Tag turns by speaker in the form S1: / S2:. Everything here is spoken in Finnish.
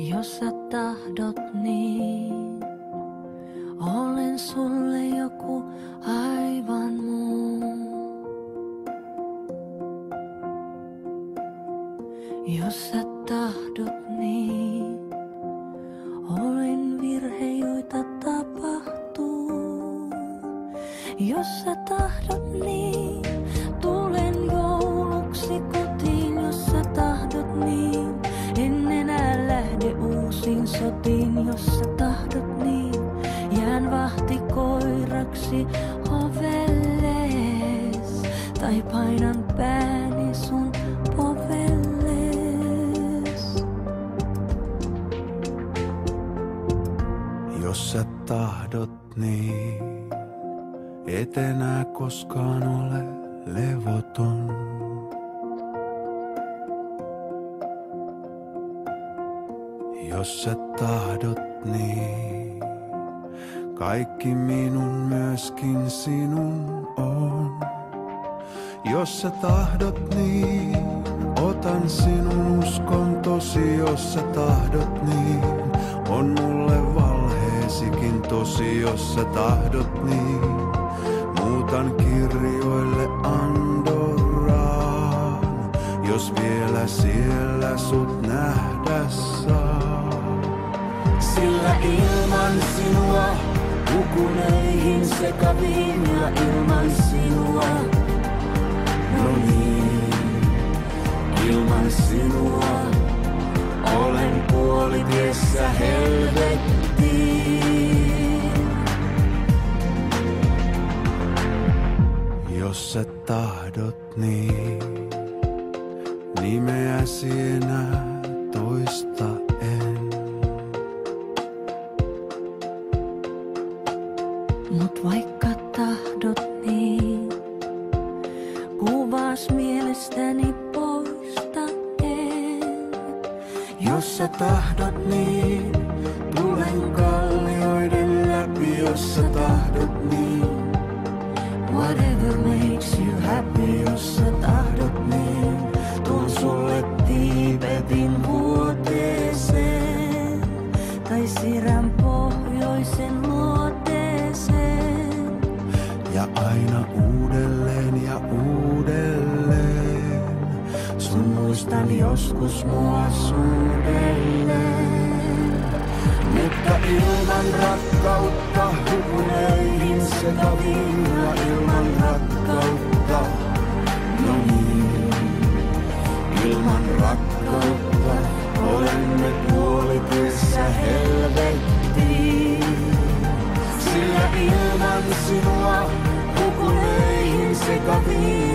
S1: Jos sä tahdot niin, olen sulle joku aivan muu. Jos sä tahdot niin, olen virhe, joita tapahtuu. Jos sä tahdot niin, tulen jouluksi kotiin. Jos sä tahdot niin, en enää lähde uusiin sotiin. Jos sä tahdot niin, jään vahtikoiraksi ovelles. Tai painan pääni sun povelles.
S2: Jos sä tahdot niin, et enää koskaan ole levoton. Jos sä tahdot niin, kaikki minun myöskin sinun on. Jos sä tahdot niin, otan sinun uskontosi. Jos sä tahdot niin, on mulle valheesikin tosi. Jos sä tahdot niin, muutan kirjoille Andorraan. Jos vielä siellä sut nähdä saa.
S3: Sillä ilman sinua hukuneihin sekaviin ja ilman sinua, no niin, ilman sinua olen puolitiessä helvettiin.
S2: Jos sä tahdot niin, nimeäsi enää toista en.
S1: Mut vaikka tahdot niin, kuvas mielestäni poista en.
S3: Jos sä tahdot niin, tulen kallioiden läpi. Jos sä tahdot niin,
S1: Whatever makes you happy.
S3: jos sä tahdot niin, tuon sulle Tiibetin vuoteeseen.
S1: Tai Sirän pohjoisen luoteeseen.
S2: Ja aina uudelleen ja uudelleen.
S3: Sun muistan joskus mua suudelleen. Mutta ilman rakkautta hukuneihin sekaviin ja ilman rakkautta, no niin, ilman rakkautta olemme puolitiessä helvettiin. Sillä ilman sinua hukuneihin sekaviin